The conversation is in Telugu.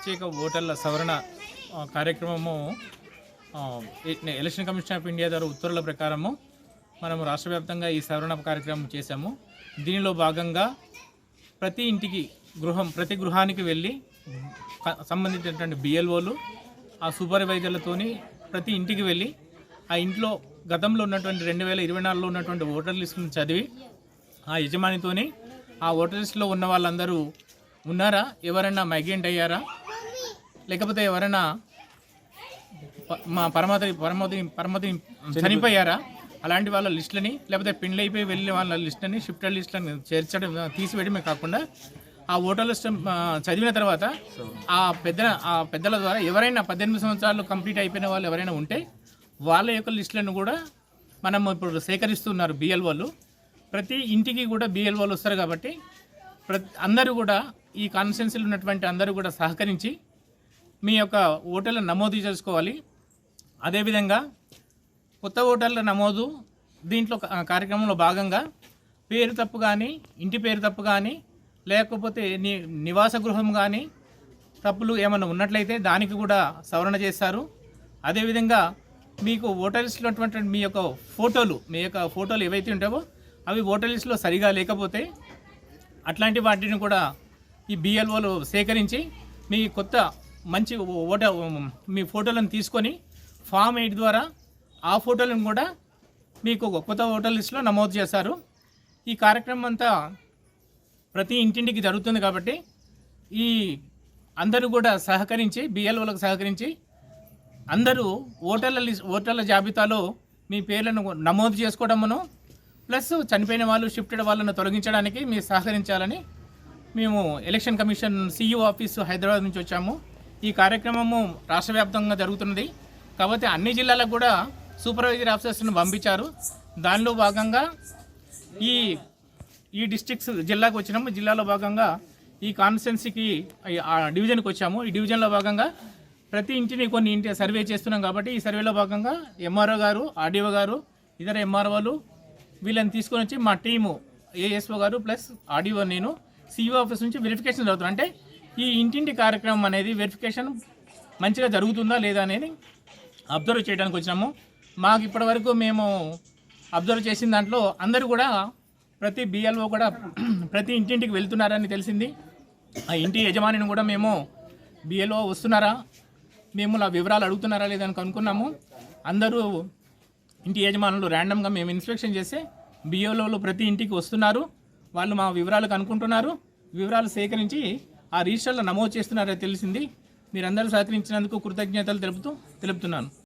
ప్రత్యేక ఓటర్ల సవరణ కార్యక్రమము ఎలక్షన్ కమిషన్ ఆఫ్ ఇండియా ద్వారా ఉత్తర్వుల ప్రకారము మనము రాష్ట్ర వ్యాప్తంగా ఈ సవరణ కార్యక్రమం చేశాము. దీనిలో భాగంగా ప్రతి గృహానికి వెళ్ళి సంబంధించినటువంటి బిఎల్ఓలు ఆ సూపర్వైజర్లతోని ప్రతి ఇంటికి వెళ్ళి ఆ ఇంట్లో గతంలో ఉన్నటువంటి 2024లో ఉన్నటువంటి ఓటర్ లిస్టును చదివి ఆ యజమానితోని ఆ ఓటర్ లిస్టులో ఉన్న వాళ్ళందరూ ఉన్నారా, ఎవరైనా మైగ్రెంట్ అయ్యారా, లేకపోతే ఎవరైనా పరమతి చనిపోయారా, అలాంటి వాళ్ళ లిస్టులని, లేకపోతే పెండ్లి అయిపోయి వెళ్ళిన వాళ్ళ లిస్టులని, షిఫ్టెడ్ లిస్టులని చేర్చడం తీసివేయడమే కాకుండా ఆ ఓటర్ లిస్ట్ చదివిన తర్వాత ఆ పెద్దల ద్వారా ఎవరైనా 18 సంవత్సరాలు కంప్లీట్ అయిపోయిన వాళ్ళు ఎవరైనా ఉంటే వాళ్ళ యొక్క లిస్టులను కూడా మనం ఇప్పుడు సేకరిస్తున్నారు బిఎల్ఓలు. ప్రతి ఇంటికి కూడా బిఎల్ఓలు వస్తారు కాబట్టి అందరూ కూడా ఈ కాన్స్టిట్యున్సీలో ఉన్నటువంటి అందరూ కూడా సహకరించి మీ యొక్క ఓటర్ల నమోదు చేసుకోవాలి. అదేవిధంగా కొత్త ఓటర్ల నమోదు దీంట్లో కార్యక్రమంలో భాగంగా పేరు తప్పు కానీ, ఇంటి పేరు తప్పు కానీ, లేకపోతే నివాస గృహం కానీ తప్పులు ఏమైనా ఉన్నట్లయితే దానికి కూడా సవరణ చేస్తారు. అదేవిధంగా మీకు ఓటర్ లిస్టులో ఉన్నటువంటి మీ యొక్క ఫోటోలు ఏవైతే ఉంటావో అవి ఓటర్ లిస్టులో సరిగా లేకపోతే అట్లాంటి వాటిని కూడా ఈ బిఎల్ఓలు సేకరించి మీ మంచి మీ ఫోటోలను తీసుకొని ఫామ్ 8 ద్వారా ఆ ఫోటోలను కూడా మీకు కొత్త ఓటర్ లిస్టులో నమోదు చేస్తారు. ఈ కార్యక్రమం అంతా ప్రతి ఇంటింటికి జరుగుతుంది కాబట్టి ఈ అందరూ కూడా సహకరించి బిఎల్ఓలకు సహకరించి అందరూ ఓటర్ల జాబితాలో మీ పేర్లను నమోదు చేసుకోవడమును ప్లస్ చనిపోయిన వాళ్ళు, షిఫ్టెడ్ వాళ్ళను తొలగించడానికి మీరు సహకరించాలని మేము election commission CEO office Hyderabad నుంచి వచ్చాము. ఈ కార్యక్రమము రాష్ట్ర వ్యాప్తంగా జరుగుతున్నది కాబట్టి అన్ని జిల్లాలకు కూడా సూపర్వైజర్ ఆఫీసర్స్ను పంపించారు. దానిలో భాగంగా ఈ డిస్ట్రిక్ట్స్ జిల్లాకు వచ్చినాము. జిల్లాలో భాగంగా ఈ కాన్స్టిట్యున్సీకి డివిజన్కి వచ్చాము. ఈ డివిజన్లో భాగంగా ప్రతి ఇంటిని కొన్ని ఇంటి సర్వే చేస్తున్నాం కాబట్టి ఈ సర్వేలో భాగంగా ఎంఆర్ఓ గారు, ఆర్డీఓ గారు, ఇతర ఎంఆర్ఓలు వీళ్ళని తీసుకొని వచ్చి మా టీము ఏఎస్ఓ గారు ప్లస్ ఆర్డీఓ నేను సిఇఓ ఆఫీస్ నుంచి వెరిఫికేషన్ జరుగుతుంది. అంటే ఈ ఇంటింటి కార్యక్రమం అనేది వెరిఫికేషన్ మంచిగా జరుగుతుందా లేదా అనేది అబ్జర్వ్ చేయడానికి వచ్చినాము. మాకు ఇప్పటివరకు మేము అబ్జర్వ్ చేసిన దాంట్లో అందరూ కూడా ప్రతి బిఎల్ఓ కూడా ప్రతి ఇంటింటికి వెళ్తున్నారని తెలిసింది. ఆ ఇంటి యజమానిని కూడా మేము బిఎల్ఓ వస్తున్నారా, మేము ఆ వివరాలు అడుగుతున్నారా లేదని కనుక్కున్నాము. అందరూ ఇంటి యజమానులు ర్యాండమ్గా మేము ఇన్స్పెక్షన్ చేస్తే బిఎల్ఓలు ప్రతి ఇంటికి వస్తున్నారు. వాళ్ళు మా వివరాలు కనుక్కుంటున్నారు. వివరాలు సేకరించి ఆ రిజిస్టర్లో నమోదు చేస్తున్నారని తెలిసింది. మీరందరూ సహకరించినందుకు కృతజ్ఞతలు తెలుపుతున్నాను.